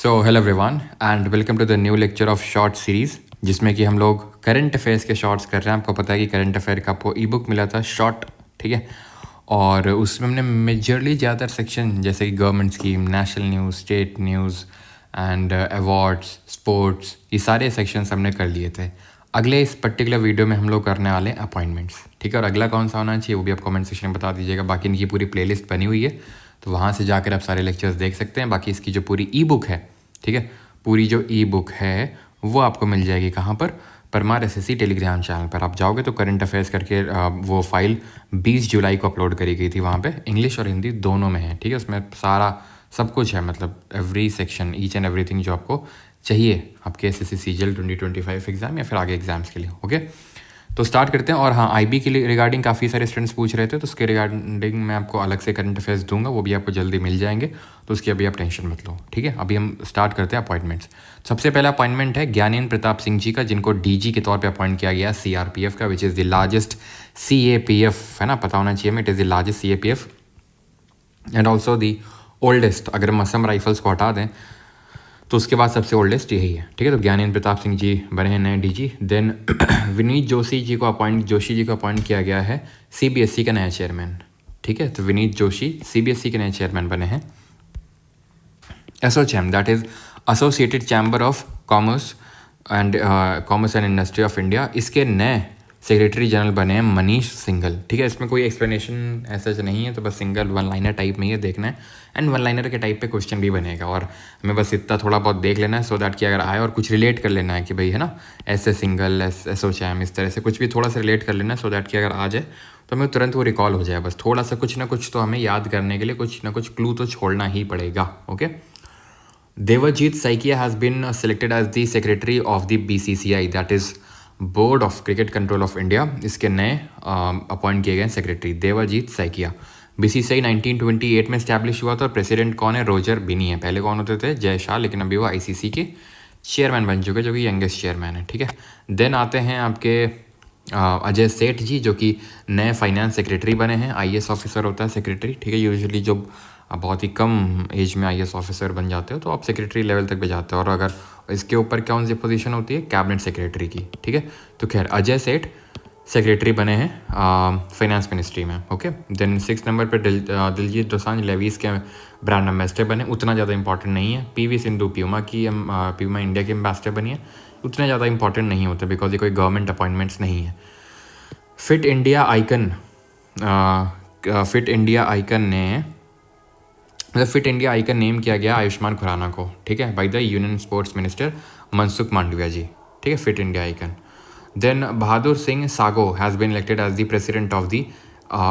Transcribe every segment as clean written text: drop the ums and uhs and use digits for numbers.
So hello everyone and welcome to the new lecture of short series जिसमें कि हम लोग करंट अफेयर्स के शॉर्ट्स कर रहे हैं। आपको पता है कि करंट अफेयर का आपको ई बुक मिला था शॉर्ट, ठीक है। और उसमें हमने मेजरली ज़्यादातर सेक्शन जैसे कि government scheme, national news, state news and awards, sports, ये सारे सेक्शंस हमने कर लिए थे। अगले इस पर्टिकुलर वीडियो में हम लोग करने वाले हैं अपॉइंटमेंट्स, ठीक है। और अगला कौन सा होना चाहिए वो भी आप कमेंट सेक्शन में बता दीजिएगा। बाकी इनकी पूरी प्लेलिस्ट बनी हुई है तो वहाँ से जाकर आप सारे लेक्चर्स देख सकते हैं। बाकी इसकी जो पूरी ई बुक है, ठीक है, पूरी जो ई बुक है वो आपको मिल जाएगी कहाँ पर, परमार एसएससी टेलीग्राम चैनल पर। आप जाओगे तो करंट अफेयर्स करके वो फाइल 20 जुलाई को अपलोड करी गई थी। वहाँ पे इंग्लिश और हिंदी दोनों में है, ठीक है। उसमें सारा सब कुछ है, मतलब every section, each and everything जो आपको चाहिए आपके एसएससी सीजीएल 2025 एग्जाम या फिर आगे एग्जाम्स के लिए। ओके, तो स्टार्ट करते हैं। और हाँ, आईबी के लिए रिगार्डिंग काफ़ी सारे स्टूडेंट्स पूछ रहे थे, तो उसके रिगार्डिंग मैं आपको अलग से करंट अफेयर्स दूंगा, वो भी आपको जल्दी मिल जाएंगे, तो उसकी अभी आप टेंशन मत लो, ठीक है। अभी हम स्टार्ट करते हैं अपॉइंटमेंट्स। सबसे पहला अपॉइंटमेंट है ज्ञानेंद्र प्रताप सिंह जी का, जिनको डीजी के तौर पर अपॉइंट किया गया सीआरपीएफ का, which is the largest CAPF, है ना, पता होना चाहिए। It is the largest CAPF and also the oldest. अगर हम असम राइफल्स को हटा दें तो उसके बाद सबसे ओल्डेस्ट यही है, ठीक है। तो ज्ञानेंद्र प्रताप सिंह जी बने हैं नए डीजी। देन विनीत जोशी जी को अपॉइंट किया गया है सीबीएसई का नया चेयरमैन, ठीक है। तो विनीत जोशी सीबीएसई के नए चेयरमैन बने हैं। ASSOCHAM, that is associated chamber of commerce and industry of India, इसके नए सेक्रेटरी जनरल बने हैं मनीष सिंघल, ठीक है। इसमें कोई एक्सप्लेनेशन ऐसा नहीं है, तो बस सिंगल वन लाइनर टाइप में ये देखना है एंड वन लाइनर के टाइप पे क्वेश्चन भी बनेगा। और हमें बस इतना थोड़ा बहुत देख लेना है सो दैट कि अगर आए और कुछ रिलेट कर लेना है कि भाई, है ना, ऐसे सिंगल एसोचैम, इस तरह से कुछ भी थोड़ा सा रिलेट कर लेना है सो दैट कि अगर आ जाए तो हमें तुरंत वो रिकॉल हो जाए। बस थोड़ा सा कुछ ना कुछ तो हमें याद करने के लिए कुछ ना कुछ क्लू तो छोड़ना ही पड़ेगा। Okay, Devajit Saikia has been selected as the secretary of the BCCI, that is board of cricket control of India. इसके नए अपॉइंट किए गए सेक्रेटरी देवजीत सैकिया। बीसीसीआई 1928 में स्टैब्लिश हुआ था और प्रेसिडेंट कौन है, रोजर बिनी है। पहले कौन होते थे, जय शाह, लेकिन अभी वो आईसीसी के चेयरमैन बन चुके, जो कि यंगेस्ट चेयरमैन है, ठीक है। देन आते हैं आपके अजय सेठ जी, जो कि नए फाइनेंस सेक्रेटरी बने हैं। आईएएस ऑफिसर होता है सेक्रेटरी, ठीक है। यूजुअली जो बहुत ही कम एज में आईएएस ऑफिसर बन जाते हो तो आप सेक्रेटरी लेवल तक भी जाते हो, और अगर इसके ऊपर कौन सी पोजीशन होती है, कैबिनेट सेक्रेटरी की, ठीक है। तो खैर अजय सेठ सेक्रेटरी बने हैं फाइनेंस मिनिस्ट्री में। ओके, देन 6 नंबर पर दिलजीत दोसांझ लेवीज के ब्रांड एम्बेसडर बने। उतना ज़्यादा इंपॉर्टेंट नहीं है। पीवी सिंधु प्यूमा इंडिया की एम्बेसडर बनी है। उतने ज़्यादा इंपॉर्टेंट नहीं होते बिकॉज ये कोई गवर्नमेंट अपॉइंटमेंट्स नहीं है। फिट इंडिया आइकन नेम किया गया आयुष्मान खुराना को, ठीक है, by the union sports minister Mansukh Mandaviya ji, ठीक है, fit India icon. Then Bahadur Singh Sagoo has been elected as the president of the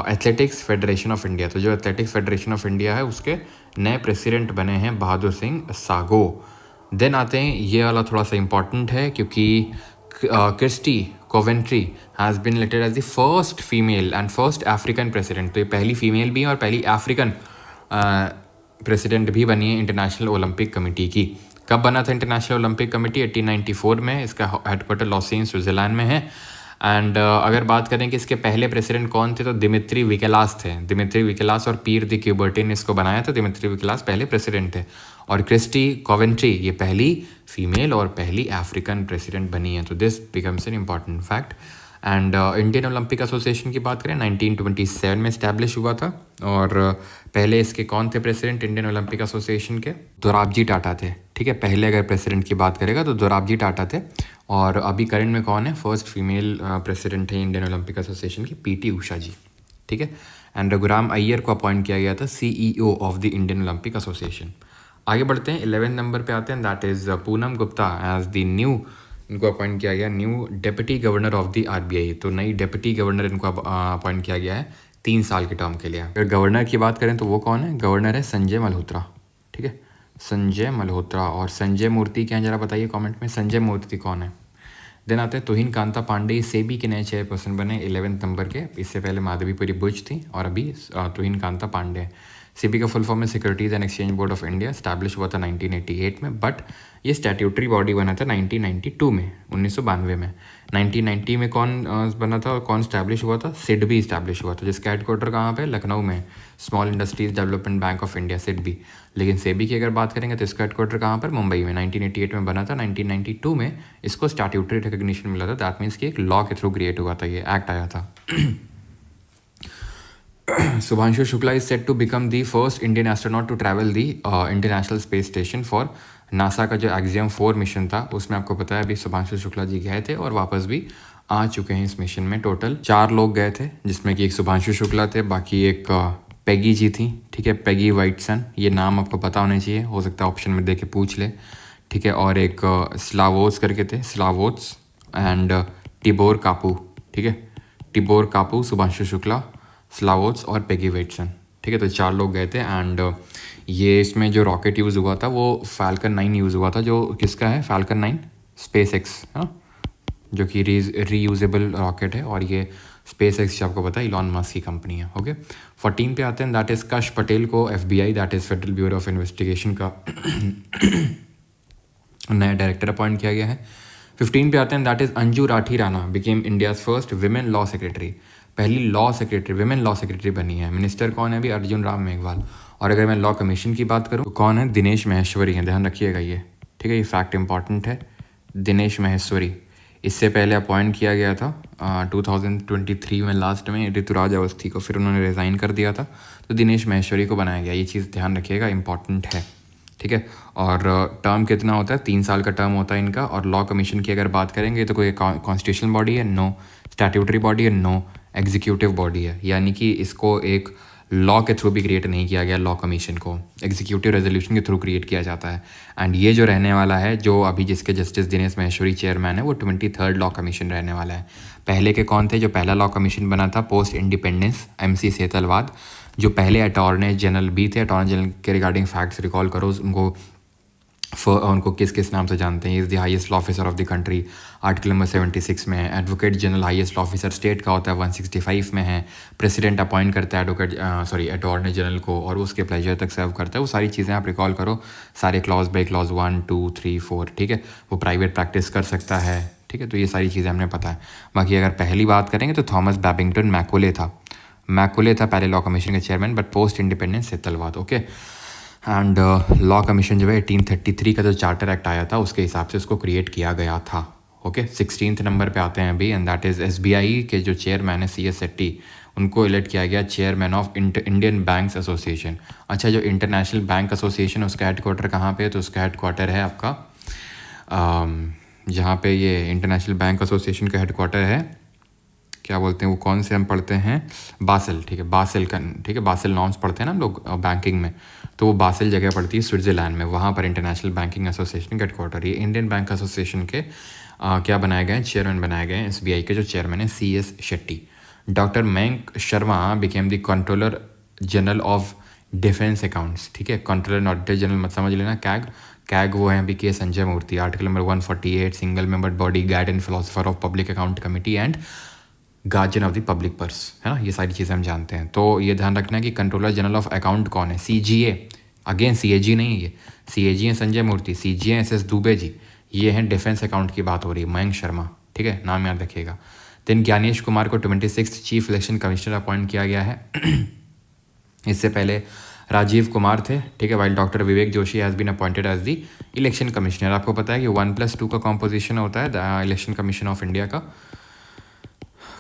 athletics federation of India. तो जो एथलेटिक्स फेडरेशन ऑफ इंडिया है उसके नए प्रेसिडेंट बने हैं बहादुर सिंह सागो। देन आते हैं, ये वाला थोड़ा सा इंपॉर्टेंट है क्योंकि Kirsty Coventry has been elected as the first female and first African president. तो ये पहली फीमेल भी है और पहली अफ्रीकन प्रेसिडेंट भी बनी है इंटरनेशनल ओलंपिक कमेटी की। कब बना था इंटरनेशनल ओलंपिक कमेटी, 1894 में। इसका हेडक्वार्टर लॉसिन स्विट्ज़रलैंड में है। एंड अगर बात करें कि इसके पहले प्रेसिडेंट कौन थे, तो दिमित्री विकलास थे। दिमित्री विकलास और पीर द क्यूबर्टिन ने इसको बनाया था। दिमित्री विकलास पहले प्रेसिडेंट थे और क्रिस्टी कोवेंट्री ये पहली फीमेल और पहली अफ्रीकन प्रेसिडेंट बनी है। तो this becomes an important fact. And Indian Olympic association की बात करें 1927 में इस्टेब्लिश हुआ था। और पहले इसके कौन थे प्रेसिडेंट इंडियन ओलंपिक एसोसिएशन के, दोराबजी टाटा थे, ठीक है। पहले अगर प्रेसिडेंट की बात करेगा तो दोराबजी टाटा थे। और अभी करंट में कौन है, फर्स्ट फीमेल प्रेसिडेंट है इंडियन ओलंपिक एसोसिएशन की, पीटी उषा जी, ठीक है। एंड रघुराम अय्यर को अपॉइंट किया गया था CEO of the Indian Olympic association. आगे बढ़ते हैं, 11 नंबर पे आते हैं, that is Poonam Gupta as the new, इनको अपॉइंट किया गया new deputy governor of the RBI. तो नई डेप्यूटी गवर्नर इनको अपॉइंट किया गया है 3 साल के टर्म के लिए। अगर गवर्नर की बात करें तो वो कौन है, गवर्नर है संजय मल्होत्रा, ठीक है, संजय मल्होत्रा। और संजय मूर्ति क्या है जरा बताइए कमेंट में, संजय मूर्ति कौन है। देन आते हैं तुहिन कांता पांडे, सेबी के नए चेयरपर्सन बने 11 नंबर के। इससे पहले माधवीपुरी बुच थी और अभी तुहिन कांता पांडे। सेबी का फुल फॉर्म है securities and exchange board of India, establish हुआ था 1988 में, बट ये स्टैट्यूटरी बॉडी बना था 1992 में, 1992 में। 1990 में कौन बना था और कौन स्टैब्लिश हुआ था? सिडबी स्टैब्लिश हुआ था, जिसका हेडक्वार्टर कहाँ पे? लखनऊ में, small industries development bank of India, SIDBI. लेकिन सेबी की अगर बात करेंगे तो इसका हेडक्वार्टर कहाँ पर? मुंबई में। 1988 में बना था, 1992 में इसको स्टैट्यूटरी रिकग्निशन मिला था। दैट मीन्स कि एक लॉ के थ्रू क्रिएट हुआ था, ये एक्ट आया था। Subhanshu Shukla is said to become the first Indian astronaut to travel the International Space Station for NASA का जो Axiom 4 मिशन था, उसमें आपको पता है अभी शुभांशु शुक्ला जी गए थे और वापस भी आ चुके हैं इस मिशन में। टोटल 4 लोग गए थे, जिसमें कि एक शुभांशु शुक्ला थे, बाकी एक पेगी जी थी, ठीक है, पेगी वाइटसन, ये नाम आपको पता होने चाहिए, हो सकता है ऑप्शन में दे के पूछ ले, ठीक है, और एक स्लावोस करके थे, स्लावोट्स, एंड टिबोर कापू, ठीक है, टिबोर कापू, शुभांशु शुक्ला, स्लावोट्स और पेगी वेटसन, ठीक है। तो 4 लोग गए थे। एंड ये इसमें जो रॉकेट यूज़ हुआ था वो फाल्कन 9 यूज़ हुआ था, जो किसका है? फाल्कन 9 स्पेस एक्स, हाँ, जो कि रीयूजेबल रॉकेट है, और ये स्पेस एक्स आपको पता है इलॉन मस्क की कंपनी है। ओके, 14 पे आते हैं, दैट इज़ कश पटेल को FBI, that is federal bureau of investigation का नया डायरेक्टर अपॉइंट किया गया है। 15 पे आते हैं, that is Anju Rathi Rana became India's first women law secretary, पहली law secretary, women law secretary बनी है। मिनिस्टर कौन है अभी? अर्जुन राम मेघवाल। और अगर मैं लॉ कमीशन की बात करूँ तो कौन है? दिनेश महेश्वरी हैं, ध्यान रखिएगा ये, ठीक है, ये फैक्ट इंपॉर्टेंट है। दिनेश महेश्वरी, इससे पहले अपॉइंट किया गया था 2023 में लास्ट में ऋतुराज अवस्थी को, फिर उन्होंने रिज़ाइन कर दिया था, तो दिनेश महेश्वरी को बनाया गया। ये चीज़ ध्यान रखिएगा, इंपॉर्टेंट है, ठीक है। और टर्म कितना होता है? 3 साल का टर्म होता है इनका। और लॉ कमीशन की अगर बात करेंगे तो कोई कॉन्स्टिट्यूशनल बॉडी है? नो। स्टैट्यूटरी बॉडी है? नो। एग्जीक्यूटिव बॉडी है, यानी कि इसको एक लॉ के थ्रू भी क्रिएट नहीं किया गया, लॉ कमीशन को एग्जीक्यूटिव रेजोल्यूशन के थ्रू क्रिएट किया जाता है। एंड ये जो रहने वाला है, जो अभी जिसके जस्टिस दिनेश महेश्वरी चेयरमैन है, वो 23rd लॉ कमीशन रहने वाला है। पहले के कौन थे? जो पहला लॉ कमीशन बना था पोस्ट इंडिपेंडेंस, MC सेतलवाद, जो पहले अटॉर्नी जनरल भी थे। अटॉर्नी जनरल के रिगार्डिंग फैक्ट्स रिकॉल करो, उनको किस किस नाम से जानते हैं? Is the highest law officer of the country, article number 76 में है। Advocate general highest law officer state का होता है, 165 में है। प्रेसिडेंट अपॉइंट करता है अटॉर्नी जनरल को, और उसके प्लेजर तक सर्व करता है। वो सारी चीज़ें आप रिकॉल करो, सारे क्लॉज बाई क्लॉज 1 2 3 4, ठीक है। वो प्राइवेट प्रैक्टिस कर सकता है, ठीक है। तो ये सारी चीज़ें हमने पता है। बाकी अगर पहली बात करेंगे तो थॉमस बैबिंगटन मैकोले था पहले लॉ कमीशन के chairman, but post independence Setalvad, okay. And law commission जो है 1833 का जो चार्टर एक्ट आया था उसके हिसाब से उसको क्रिएट किया गया था, ओके। 16th नंबर पे आते हैं अभी, एंड दैट इज़ SBI के जो चेयरमैन है CS सेट्टी, उनको इलेक्ट किया गया chairman of Indian banks association. अच्छा, जो इंटरनेशनल बैंक एसोसिएशन, उसका हेडक्वार्टर कहाँ पे है? तो उसका हेडक्वार्टर है आपका जहाँ पे ये इंटरनेशनल बैंक एसोसिएशन का हेडक्वार्टर है, क्या बोलते हैं वो, कौन से हम पढ़ते हैं? बासल, ठीक है, बासल का, ठीक है, बासल नॉर्म्स पढ़ते हैं ना हम लोग बैंकिंग में, तो वो बासल जगह पड़ती है स्विट्ज़रलैंड में, वहाँ पर इंटरनेशनल बैंकिंग एसोसिएशन का हेडक्वार्टर। ये इंडियन बैंक एसोसिएशन के क्या बनाए गए हैं? चेयरमैन बनाए गए हैं। SBI के जो चेयरमैन है CS Shetty. Doctor Mayank Sharma became the controller general of defence accounts, ठीक है। कंट्रोलर ऑडिटर जनरल मत समझ लेना, कैग वो हैं अभी के Sanjay Murthy. Article number 148, single member body, guide and philosopher of public account committee and guardian of the public purse, है ना। ये सारी चीज़ें हम जानते हैं। तो ये ध्यान रखना है कि कंट्रोलर जनरल ऑफ अकाउंट कौन है? CGA, अगेन CAG नहीं है, ये CAG हैं संजय मूर्ति, CGA SS दुबे जी, ये हैं डिफेंस अकाउंट की बात हो रही है, मयंक शर्मा, ठीक है, नाम याद रखिएगा। देन ज्ञानेश कुमार को 26th chief election commissioner appoint किया गया है। इससे पहले राजीव कुमार थे, ठीक है, while doctor Vivek Joshi has been appointed as the election commissioner. आपको पता है कि 1+2 का कॉम्पोजिशन होता है इलेक्शन कमीशन ऑफ इंडिया का।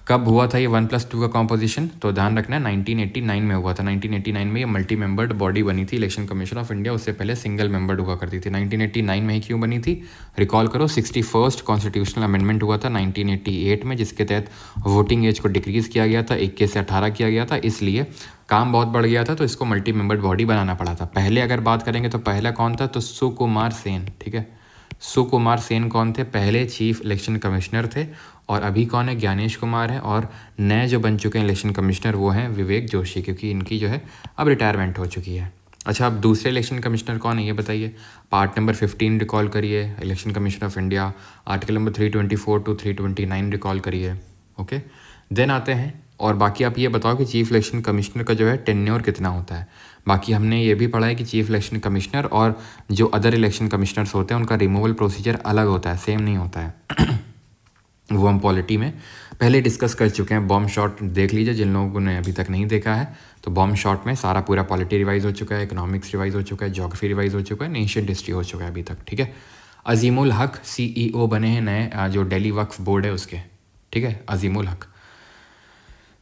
कब हुआ था ये 1+2 का कॉम्पोजिशन? तो ध्यान रखना है 1989 में हुआ था। 1989 में ये मल्टी मेंबर्ड बॉडी बनी थी इलेक्शन कमीशन ऑफ इंडिया, उससे पहले सिंगल मेंबर्ड हुआ करती थी। 1989 में ही क्यों बनी थी? रिकॉल करो, 61st कॉन्स्टिट्यूशनल अमेंडमेंट हुआ था 1988 में, जिसके तहत वोटिंग एज को डिक्रीज़ किया गया था, 21 से 18 किया गया था, इसलिए काम बहुत बढ़ गया था, तो इसको मल्टी मेंबर्ड बॉडी बनाना पड़ा था। पहले अगर बात करेंगे तो पहला कौन था? तो सुकुमार सेन, ठीक है, सुकुमार सेन कौन थे? पहले चीफ इलेक्शन कमिश्नर थे। और अभी कौन है? ज्ञानेश कुमार है। और नए जो बन चुके हैं इलेक्शन कमिश्नर वो हैं विवेक जोशी, क्योंकि इनकी जो है अब रिटायरमेंट हो चुकी है। अच्छा, अब दूसरे इलेक्शन कमिश्नर कौन है ये बताइए? पार्ट नंबर 15 रिकॉल करिए, election commission of India, article number 324 to 329 recall करिए, ओके। देन आते हैं और बाकी आप ये बताओ कि चीफ इलेक्शन कमिश्नर का जो है टेन्योर कितना होता है। बाकी हमने ये भी पढ़ा है कि चीफ इलेक्शन कमिश्नर और जो अदर इलेक्शन कमिश्नर्स होते हैं उनका रिमूवल प्रोसीजर अलग होता है, सेम नहीं होता है। वो हम पॉलिटी में पहले डिस्कस कर चुके हैं। बॉम्ब शॉट देख लीजिए जिन लोगों ने अभी तक नहीं देखा है। तो बॉम्ब शॉट में सारा पूरा पॉलिटी रिवाइज हो चुका है, इकोनॉमिक्स रिवाइज हो चुका है, ज्योग्राफी रिवाइज हो चुका है, एशियन हिस्ट्री हो चुका है अभी तक, ठीक है। अजीमुल हक CEO बने हैं नए जो दिल्ली वक्फ बोर्ड है उसके, ठीक है, अजीमुल हक।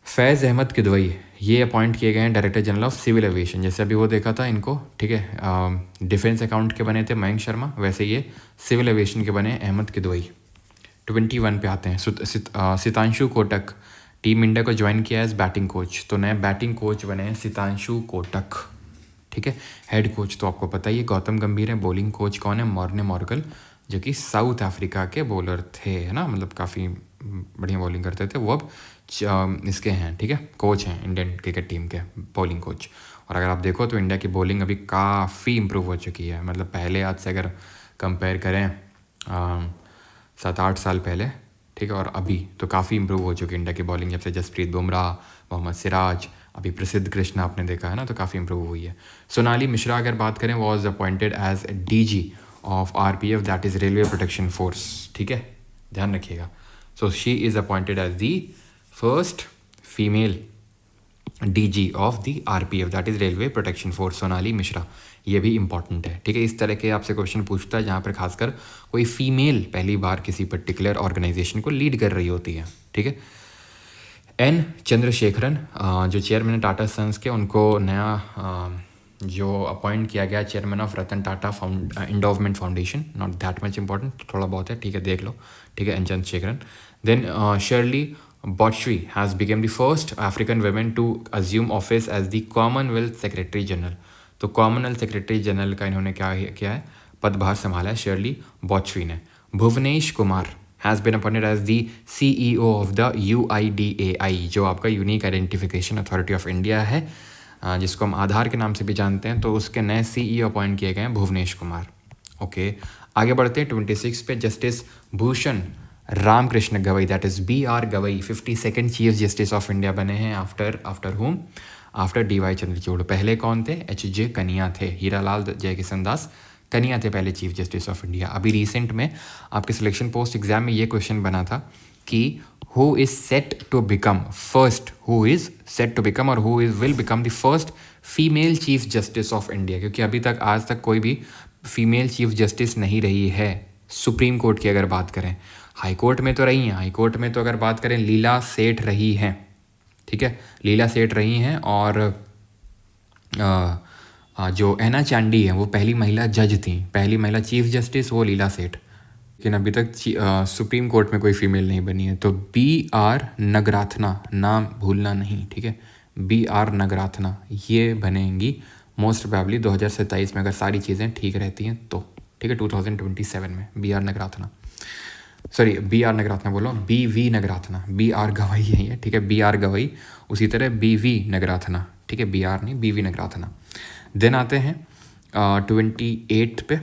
फैज़ अहमद किदवई ये अपॉइंट किए गए हैं director general of civil aviation, जैसे अभी वो देखा था इनको, ठीक है। डिफेंस अकाउंट के बने थे मयंक शर्मा, वैसे ये सिविल एविएशन के बने अहमद किदवई। 21 पे आते हैं। सितांशु कोटक टीम इंडिया को ज्वाइन किया एज बैटिंग कोच, तो नए बैटिंग कोच बने हैं सितांशु कोटक, ठीक है। हेड कोच तो आपको पता ही है गौतम गंभीर है। बॉलिंग कोच कौन है? मॉर्ने मॉर्गल, जो कि साउथ अफ्रीका के बॉलर थे, है ना, मतलब काफ़ी बढ़िया बॉलिंग करते थे। वो अब इसके हैं, ठीक है, कोच हैं इंडियन क्रिकेट टीम के, बॉलिंग कोच। और अगर आप देखो तो इंडिया की बॉलिंग अभी काफ़ी इम्प्रूव हो चुकी है, मतलब पहले आज से अगर कंपेयर करें 7-8 साल पहले, ठीक है, और अभी तो काफ़ी इंप्रूव हो चुकी है इंडिया की बॉलिंग, जब से जसप्रीत बुमराह, मोहम्मद सिराज, अभी प्रसिद्ध कृष्णा आपने देखा है ना, तो काफ़ी इंप्रूव हुई है। सोनाली मिश्रा अगर बात करें, was appointed as DG of RPF, that is railway protection force, ठीक है, ध्यान रखिएगा। So she is appointed as the first female DG of the RPF, that is railway protection force, Sonali Mishra. ये भी इंपॉर्टेंट है, ठीक है। इस तरह के आपसे क्वेश्चन पूछता है जहाँ पर खासकर कोई फीमेल पहली बार किसी पर्टिकुलर ऑर्गेनाइजेशन को लीड कर रही होती है, ठीक है। N चंद्रशेखरन जो चेयरमैन है टाटा सन्स के, उनको नया जो अपॉइंट किया गया chairman of Ratan Tata endowment foundation, not that much important, थोड़ा बहुत है, ठीक है, देख लो, ठीक है। N Chandrasekaran. Then Shirley Botchwey has became the first African women to assume office as the commonwealth secretary general. तो कॉमनवेल्थ सेक्रेटरी जनरल का इन्होंने क्या किया है, पदभार संभाला है शर्ली बॉटशवी ने। Bhuvnesh Kumar has been appointed as the CEO of the UIDAI, जो आपका unique identification authority of India है, जिसको हम आधार के नाम से भी जानते हैं। तो उसके नए CEO अपॉइंट किए गए हैं भुवनेश कुमार। ओके, आगे बढ़ते हैं 26 पे। Justice Bhushan Ramkrishna Gavai, that is BR Gavai 52nd chief justice of India बने हैं after home, after DY Chandrachud. पहले कौन थे? HJ कनिया थे, हीरालाल जयकिशन दास कनिया थे पहले चीफ जस्टिस ऑफ इंडिया। अभी रिसेंट में आपके सिलेक्शन पोस्ट एग्जाम में ये क्वेश्चन बना था कि who is set to become first, who is set to become और who is will become the first female chief justice of India, क्योंकि अभी तक आज तक कोई भी फीमेल चीफ जस्टिस नहीं रही है। सुप्रीम कोर्ट की अगर बात करें, हाई कोर्ट में तो रही हैं, हाई कोर्ट में तो अगर बात करें लीला सेठ रही हैं, ठीक है, लीला सेठ रही हैं। और जो एना चांडी है वो पहली महिला जज थी, पहली महिला चीफ जस्टिस वो लीला सेठ, लेकिन अभी तक सुप्रीम कोर्ट में कोई फीमेल नहीं बनी है। तो BR नगराथना, नाम भूलना नहीं, ठीक है, BR नगराथना ये बनेंगी मोस्ट प्रोबेबली 2027 में, अगर सारी चीज़ें ठीक रहती हैं तो, ठीक है, 2027 में BR नगराथना, सॉरी BR नगराथना बोलो, BV नगराथना, BR गवई है ये, ठीक है, BR गवई। उसी तरह BV नगराथना, ठीक है, BR नहीं, BV नगराथना। देन आते हैं 28 पे,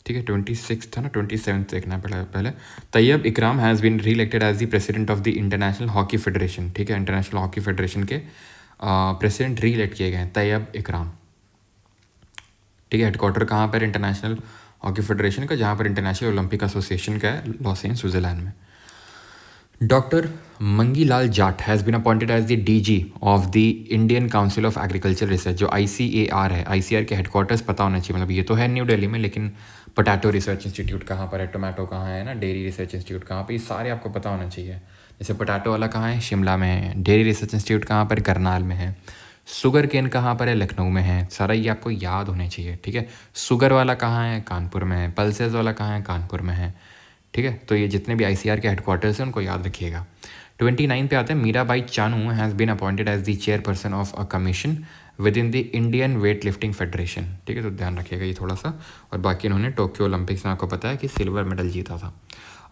ठीक है, 26 था ना, 27 देखना पहले। Tayyab Ikram has been re elected as the president of the international hockey federation, ठीक है, इंटरनेशनल हॉकी फेडरेशन के प्रेसिडेंट री इलेक्ट किए गए हैं तैयब इकराम, ठीक है। हेडक्वार्टर कहाँ पर? इंटरनेशनल हॉकी फेडरेशन का, जहाँ पर इंटरनेशनल ओलंपिक एसोसिएशन का है, लॉसेन स्विट्जरलैंड में। Doctor Mangilal Jat has been appointed as the DG of the Indian council of agriculture research, जो ICAR है। ICAR के हेडक्वार्टर्स पता होना चाहिए, मतलब ये तो है न्यू दिल्ली में, लेकिन पोटैटो रिसर्च इंस्टीट्यूट कहाँ पर है, टोमेटो कहाँ है ना, डेयरी रिसर्च इंस्टीट्यूट कहाँ पर, ये सारे आपको पता होना चाहिए। जैसे पोटैटो वाला कहाँ है? शिमला में है। डेयरी रिसर्च इंस्टीट्यूट कहाँ पर? करनाल में है। शुगर केन कहाँ पर है? लखनऊ में है। सारा ये आपको याद होने चाहिए, ठीक है। शुगर वाला कहाँ है? कानपुर में है। पल्सेस वाला कहाँ है? कानपुर में है, ठीक है। तो ये जितने भी ICAR के हेडक्वार्टर्स हैं उनको याद रखिएगा। 29 पे आते हैं। Mirabai Chanu has been appointed as the chairperson of a commission within the Indian weightlifting federation, ठीक है, तो ध्यान रखिएगा ये थोड़ा सा। और बाकी इन्होंने टोक्यो ओलंपिक्स में आपको पता है कि सिल्वर मेडल जीता था।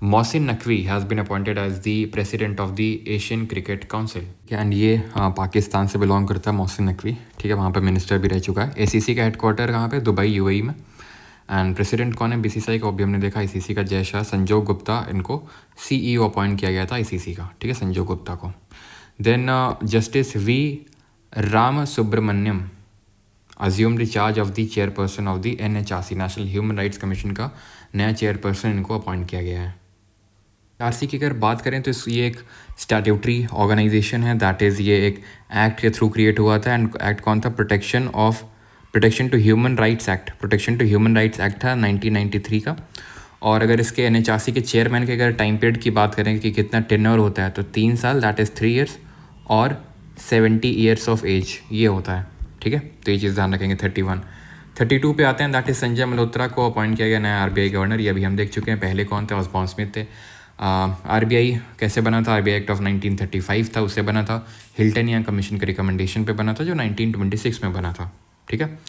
Mohsin Naqvi has been appointed as the president of the Asian cricket council, and ये पाकिस्तान से बिलोंग करता है मोहसिन नकवी, ठीक है, वहाँ पर मिनिस्टर भी रह चुका है। ACC का हेडक्वार्टर कहाँ पे? दुबई, UAE में। एंड प्रेसिडेंट कौन है? BCCI को अभी हमने देखा, ICC का जय शाह। संजोग गुप्ता, इनको CEO अपॉइंट किया गया था ICC का, ठीक है, संजोग गुप्ता को। Then justice V Ramasubramanian assume the charge of the chairperson of the NHRC, national human rights commission का नया चेयरपर्सन इनको अपॉइंट किया गया है। आरसी की अगर बात करें तो ये एक स्टैट्यूटरी ऑर्गेनाइजेशन है, दैट इज़ ये एक एक्ट के थ्रू क्रिएट हुआ था। एंड एक्ट कौन था? Protection to human rights act था 1993 का। और अगर इसके NHRC के चेयरमैन के अगर टाइम पीरियड की बात करें कि कितना टेन्योर होता है, तो 3 साल, दैट इज़ 3 ईयर्स, और 70 ईयर्स ऑफ एज ये होता है। ठीक है, तो ये चीज़ ध्यान रखेंगे। 32 पे आते हैं, दैट इज संजय मल्होत्रा को अपॉइंट किया गया नया RBI गवर्नर। ये अभी हम देख चुके हैं, पहले कौन थे? ऑसबॉर्न स्मिथ थे। RBI कैसे बना था? RBI एक्ट ऑफ 1935 था, उससे बना था। हिल्टन या कमीशन के रिकमेंडेशन पे बना था, जो 1926 में बना था। ठीक है,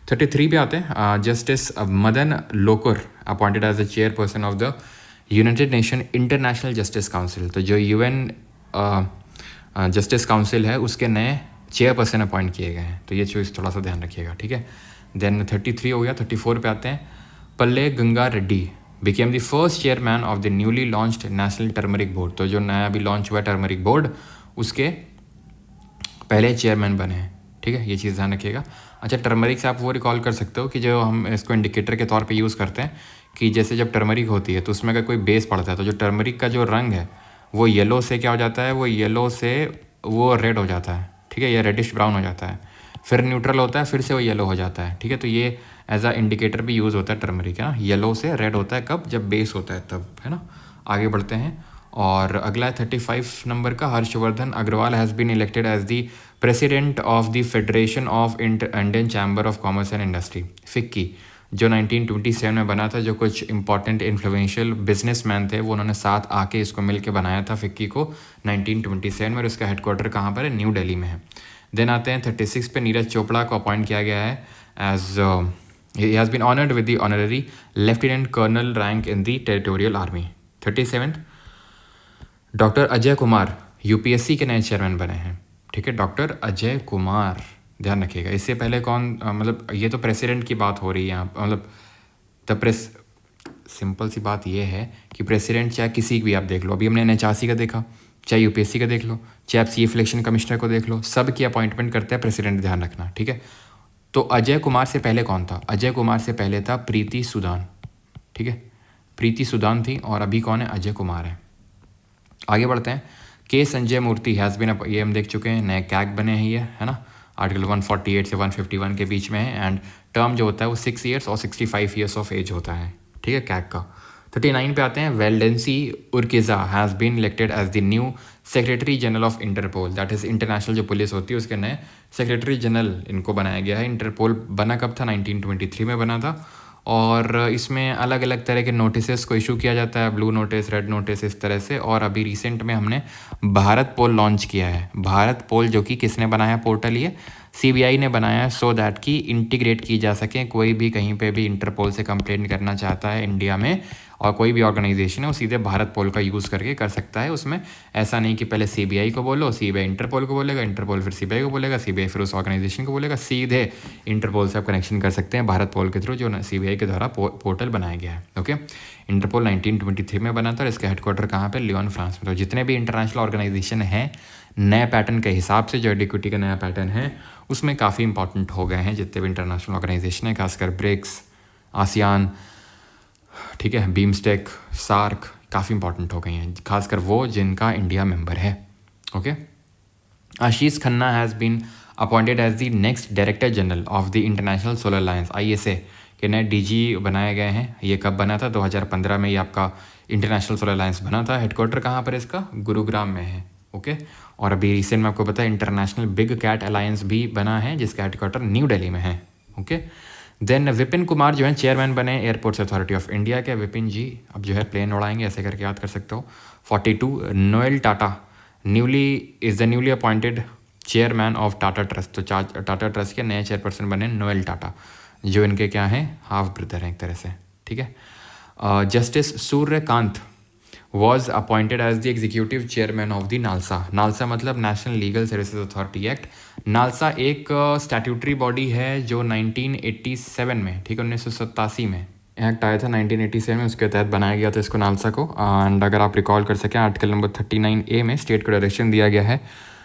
33 पे आते हैं, justice Madan Lokur appointed as the chairperson of the united nation international justice council. तो जो UN जस्टिस काउंसिल है उसके नए चेयरपर्सन अपॉइंट किए गए हैं, तो ये चीज़ थोड़ा सा ध्यान रखिएगा। ठीक है, देन 33 हो गया। 34 पे आते हैं, Palle Ganga Reddy became the first chairman of the newly launched national turmeric board. तो जो नया अभी लॉन्च हुआ है टर्मरिक बोर्ड, उसके पहले चेयरमैन बने हैं। ठीक है, ये चीज़ ध्यान रखिएगा। अच्छा, टर्मरिक से आप वो रिकॉल कर सकते हो कि जो हम इसको इंडिकेटर के तौर पे यूज़ करते हैं, कि जैसे जब टर्मरिक होती है तो उसमें अगर कोई बेस पड़ता है, तो जो टर्मरिक का जो रंग है वो येलो से क्या हो जाता है? वो येलो से वो रेड हो जाता है। ठीक है, या रेडिश ब्राउन हो जाता है, फिर न्यूट्रल होता है, फिर से वो येलो हो जाता है। ठीक है, तो ये एज अ इंडिकेटर भी यूज़ होता है टर्मरिक, है ना। येलो से रेड होता है कब? जब बेस होता है तब, है ना। आगे बढ़ते हैं, और अगला है 35 नंबर का, Harshvardhan Agarwal has been elected as the president of the federation of Indian chamber of commerce and industry, FICCI, जो 1927 में बना था। जो कुछ इंपॉर्टेंट इन्फ्लुएंशियल बिजनेसमैन थे, वो उन्होंने साथ आके इसको मिल के बनाया था फिक्की को 1927 में, और इसका हेडक्वार्टर कहाँ पर है? न्यू दिल्ली में है। देन आते हैं 36 पे, नीरज चोपड़ा को अपॉइंट किया गया है as he has been honored with the honorary lieutenant colonel rank in the territorial army। 37 doctor Ajay Kumar UPSC के नए चेयरमैन बने हैं। ठीक है, डॉक्टर अजय कुमार, ध्यान रखिएगा। इससे पहले कौन मतलब ये तो प्रेसिडेंट की बात हो रही है यहाँ, मतलब सिंपल सी बात ये है कि प्रेसिडेंट चाहे किसी भी आप देख लो, अभी हमने NHRC का देखा, चाहे UPSC का देख लो, चाहे आप चीफ इलेक्शन कमिश्नर को देख लो, सब की अपॉइंटमेंट करते हैं प्रेसिडेंट, ध्यान रखना। ठीक है, तो अजय कुमार से पहले कौन था? अजय कुमार से पहले था प्रीति सुदान। ठीक है, प्रीति सुदान थी, और अभी कौन है? अजय कुमार है। आगे बढ़ते हैं, के संजय मूर्ति हैज़ बीन, ये हम देख चुके हैं, नए कैग बने हैं ये, है ना। आर्टिकल 148 से 151 के बीच में है, एंड टर्म जो होता है वो 6 ईयर्स और 65 ईयर्स ऑफ एज होता है। ठीक है, कैग का। 39 पे आते हैं, Valdecy Urquiza has been elected as the new secretary general of Interpol, that is international जो पुलिस होती है उसके नए सेक्रेटरी जनरल इनको बनाया गया है। इंटरपोल बना कब था? 1923 में बना था, और इसमें अलग अलग तरह के नोटिसेस को इशू किया जाता है, ब्लू नोटिस, रेड नोटिस, इस तरह से। और अभी रिसेंट में हमने भारत पोल लॉन्च किया है। भारत पोल जो कि किसने बनाया पोर्टल? ये CBI ने बनाया है, सो दैट कि इंटीग्रेट की जा सके। कोई भी कहीं पे भी इंटरपोल से कंप्लेंट करना चाहता है इंडिया में, और कोई भी ऑर्गेनाइजेशन है, वो सीधे भारत पोल का यूज़ करके कर सकता है। उसमें ऐसा नहीं कि पहले CBI को बोलो, CBI इंटरपोल को बोलेगा, इंटरपोल फिर CBI को बोलेगा, CBI फिर उस ऑर्गेनाइजेशन को बोलेगा। सीधे इंटरपोल से आप कनेक्शन कर सकते हैं भारत पोल के थ्रू, जो CBI के द्वारा पोर्टल बनाया गया है। ओके, इंटरपोल 1923 में बना था, और इसका हेडक्वार्टर कहाँ पे? लियोन, फ्रांस में। तो जितने भी इंटरनेशनल ऑर्गेनाइजेशन हैं, नए पैटर्न के हिसाब से, जो एडिक्विटी का नया पैटर्न है उसमें काफ़ी इंपॉर्टेंट हो गए हैं जितने भी इंटरनेशनल ऑर्गेनाइजेशन है, खासकर ब्रिक्स, आसियान, ठीक है, बीमस्टेक, सार्क, काफ़ी इंपॉर्टेंट हो गई हैं, खासकर वो जिनका इंडिया मेंबर है। Okay, Ashish Khanna has been appointed as the next director general of the international solar alliance ISA के नए DG बनाए गए हैं। ये कब बना था? 2015 में ये आपका इंटरनेशनल सोलर अलायंस बना था। हेडक्वार्टर कहाँ पर इसका? गुरुग्राम में है। ओके, और अभी रिसेंट में आपको पता है इंटरनेशनल बिग कैट अलायंस भी बना है, जिसका हेडक्वार्टर न्यू दिल्ली में है। ओके, देन विपिन कुमार जो है चेयरमैन बने एयरपोर्ट्स अथॉरिटी ऑफ इंडिया के। विपिन जी अब जो है प्लेन उड़ाएंगे, ऐसे करके याद कर सकते हो। 42 Noel Tata is the newly appointed chairman of Tata trust. तो टाटा ट्रस्ट के नए चेयरपर्सन बने नोएल टाटा, जो इनके क्या हैं? हाफ ब्रदर हैं एक तरह से। ठीक है, justice Suryakant was appointed as the executive chairman of the NALSA. NALSA मतलब national legal services authority act. NALSA एक स्टैट्यूटरी बॉडी है जो 1987 में, ठीक है, 1987 में एक्ट आया था 1987 में, उसके तहत बनाया गया था इसको नालसा को। एंड अगर आप रिकॉल कर सकें, आर्टिकल नंबर 39A में स्टेट को डायरेक्शन दिया गया है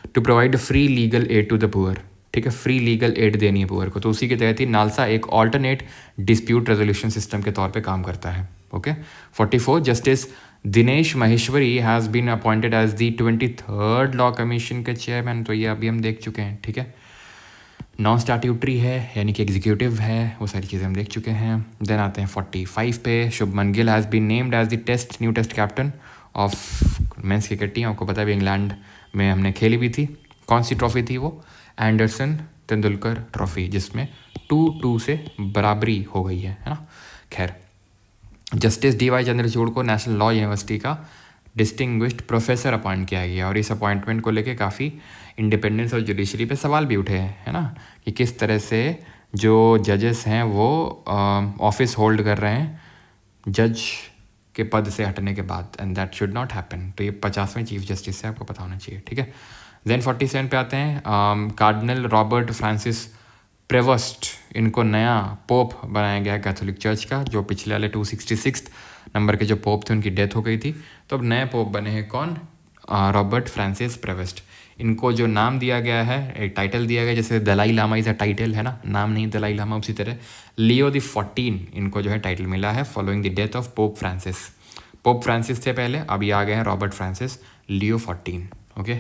to provide free legal aid to the poor, ठीक है, फ्री लीगल एड देनी है पुअर को, तो उसी के तहत ही नालसा एक ऑल्टरनेट डिस्प्यूट रेजोल्यूशन सिस्टम के तौर पे काम करता है। Okay. 44 justice Dinesh Maheshwari has been appointed as the 23rd law commission के चेयरमैन, तो ये अभी हम देख चुके हैं, ठीक है। नॉन स्टैट्यूटरी है यानी कि एग्जीक्यूटिव है, वो सारी चीज़ें हम देख चुके हैं। देन आते हैं 45 पे, Shubman Gill has been named as the new test captain of men's cricket team. आपको पता है इंग्लैंड में हमने खेली भी थी, कौन सी ट्रॉफी थी वो, एंडरसन तेंदुलकर ट्रॉफी, जिसमें 2-2 से बराबरी हो गई है ना। खैर, जस्टिस DY चंद्रचूड़ को नेशनल लॉ यूनिवर्सिटी का डिस्टिंग्विश्ड प्रोफेसर अपॉइंट किया गया, और इस अपॉइंटमेंट को लेके काफ़ी इंडिपेंडेंस और जुडिशरी पे सवाल भी उठे हैं, है ना, कि किस तरह से जो जजेस हैं वो ऑफिस होल्ड कर रहे हैं जज के पद से हटने के बाद, and that should not happen. तो ये 50वें चीफ जस्टिस से आपको पता होना चाहिए, ठीक है। देन 47 पे आते हैं, कार्डिनल रॉबर्ट फ्रांसिस प्रेवस्ट, इनको नया पोप बनाया गया कैथोलिक चर्च का, जो पिछले वाले 266 नंबर के जो पोप थे उनकी डेथ हो गई थी, तो अब नए पोप बने हैं कौन, रॉबर्ट फ्रांसिस प्रेवस्ट। इनको जो नाम दिया गया है, एक टाइटल दिया गया, जैसे Dalai Lama is a title है ना, नाम नहीं दलाई लामा, उसी तरह लियो द 14 इनको जो है टाइटल मिला है following the death of pope Francis. Pope Francis थे पहले, अभी आ गए हैं रॉबर्ट फ्रांसिस लियो 14। ओके,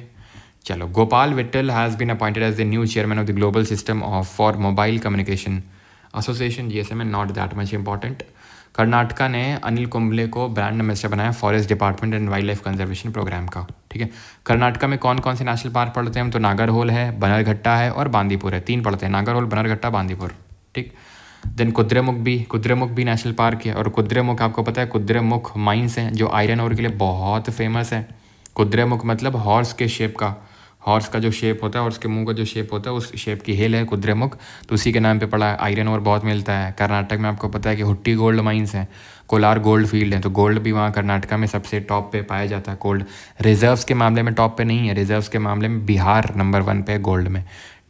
चलो। Gopal Vittal has been appointed as the new chairman of the global system of for mobile communication association, GSM, not that much important. Karnataka ने अनिल कुंबले को brand ambassador बनाया forest department and wildlife conservation programme का, ठीक है। कर्नाटका में कौन कौन से नेशनल पार्क पड़ते हैं हम, तो नागरहोल है, बनरघट्टा है और बांदीपुर है, 3 पड़ते हैं, नागरहोल, बनरघट्टा, बांदीपुर, ठीक। देन कुद्रेमुख भी नेशनल पार्क है, और कुद्रेमुख आपको पता है कुद्रेमुख माइंस हैं जो आयरन ओर के लिए बहुत फेमस है। कुद्रेमुख मतलब हॉर्स के शेप का, हॉर्स का जो शेप होता है और उसके मुंह का जो शेप होता है उस शेप की हिल है कुद्रेमुख, तो उसी के नाम पे पड़ा है। आयरन और बहुत मिलता है कर्नाटक में, आपको पता है कि हुट्टी गोल्ड माइंस हैं, कोलार गोल्ड फील्ड है, तो गोल्ड भी वहाँ कर्नाटका में सबसे टॉप पे पाया जाता है। गोल्ड रिजर्व्स के मामले में टॉप पे नहीं है, रिजर्व्स के मामले में बिहार नंबर 1 पे है गोल्ड में,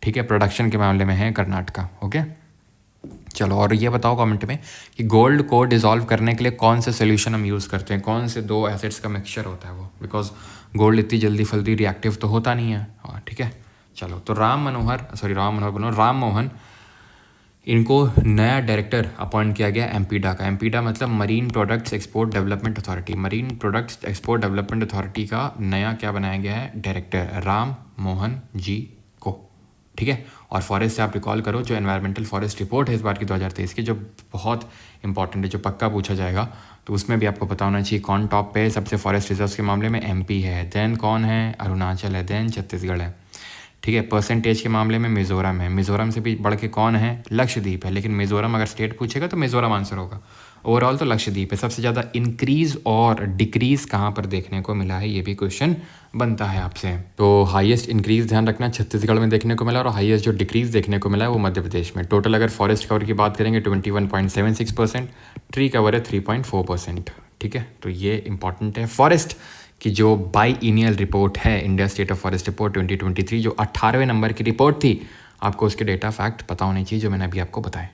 ठीक है। प्रोडक्शन के मामले में है कर्नाटका। ओके, चलो। और ये बताओ कमेंट में कि गोल्ड को डिज़ोल्व करने के लिए कौन सा सोल्यूशन हम यूज़ करते हैं, कौन से 2 एसिड्स का मिक्सचर होता है वो, बिकॉज गोल्ड इतनी जल्दी फल्दी रिएक्टिव तो होता नहीं है, ठीक है। चलो, तो राम मोहन इनको नया डायरेक्टर अपॉइंट किया गया एमपीडा का। एमपीडा मतलब marine products export development authority, marine products export development authority का नया क्या बनाया गया है डायरेक्टर, राम मोहन जी को, ठीक है। और फॉरेस्ट से आप रिकॉल करो, जो एनवायरमेंटल फॉरेस्ट रिपोर्ट है इस बार की 2023 की, जो बहुत इंपॉर्टेंट है, जो पक्का पूछा जाएगा, तो उसमें भी आपको पता होना चाहिए कौन टॉप पे है। सबसे फॉरेस्ट रिजर्व्स के मामले में MP है, देन कौन है, अरुणाचल है, देन छत्तीसगढ़ है, ठीक है। परसेंटेज के मामले में मिज़ोरम है, मिज़ोरम से भी बढ़ के कौन है, लक्षद्वीप है, लेकिन मिज़ोरम अगर स्टेट पूछेगा तो मिज़ोरम आंसर होगा। ओवरऑल तो लक्षद्वीप है। सबसे ज़्यादा इंक्रीज़ और डिक्रीज़ कहाँ पर देखने को मिला है, ये भी क्वेश्चन बनता है आपसे। तो हाईएस्ट इंक्रीज़ ध्यान रखना छत्तीसगढ़ में देखने को मिला, और हाईएस्ट जो डिक्रीज़ देखने को मिला है वो मध्य प्रदेश में। टोटल अगर फॉरेस्ट कवर की बात करेंगे 21.76%, ट्री कवर है 3.4%, ठीक है। तो ये इंपॉर्टेंट है। फॉरेस्ट की जो बाईइनियल रिपोर्ट है, India state of forest report 2023, जो 18वें नंबर की रिपोर्ट थी, आपको उसके डेटा फैक्ट पता होने चाहिए जो मैंने अभी आपको बताया,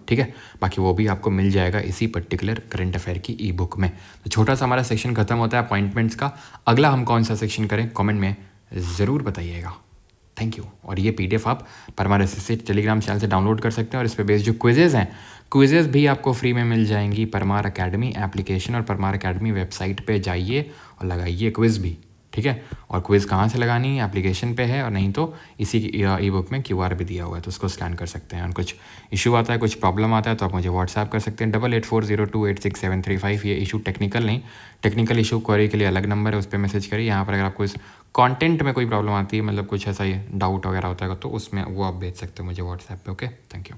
ठीक है। बाकी वो भी आपको मिल जाएगा इसी पर्टिकुलर करंट अफेयर की ई-बुक में। तो छोटा सा हमारा सेक्शन खत्म होता है अपॉइंटमेंट्स का। अगला हम कौन सा सेक्शन करें, कमेंट में ज़रूर बताइएगा। Thank you. और ये PDF आप परमार एसोसिएट टेलीग्राम चैनल से डाउनलोड कर सकते हैं, और इस पर बेस्ड जो क्विजेज़ हैं, क्विजेज़ भी आपको फ्री में मिल जाएंगी। परमार अकेडमी एप्लीकेशन और परमार अकेडमी वेबसाइट पे जाइए और लगाइए क्विज़ भी, ठीक है। और क्विज़ कहाँ से लगानी है, एप्लीकेशन पे है, और नहीं तो इसी ई-बुक में QR भी दिया हुआ है, तो उसको स्कैन कर सकते हैं। और कुछ इशू आता है, कुछ प्रॉब्लम आता है, तो आप मुझे व्हाट्सएप कर सकते हैं 8840286735। ये इशू टेक्निकल नहीं, टेक्निकल इशू क्वेरी के लिए अलग नंबर है, उस पर मैसेज करिए। यहाँ पर अगर आपको इस कंटेंट में कोई प्रॉब्लम आती है, मतलब कुछ ऐसा ही डाउट वगैरह होता है, तो उसमें वो आप भेज सकते हो मुझे व्हाट्सएप पे। Okay, thank you.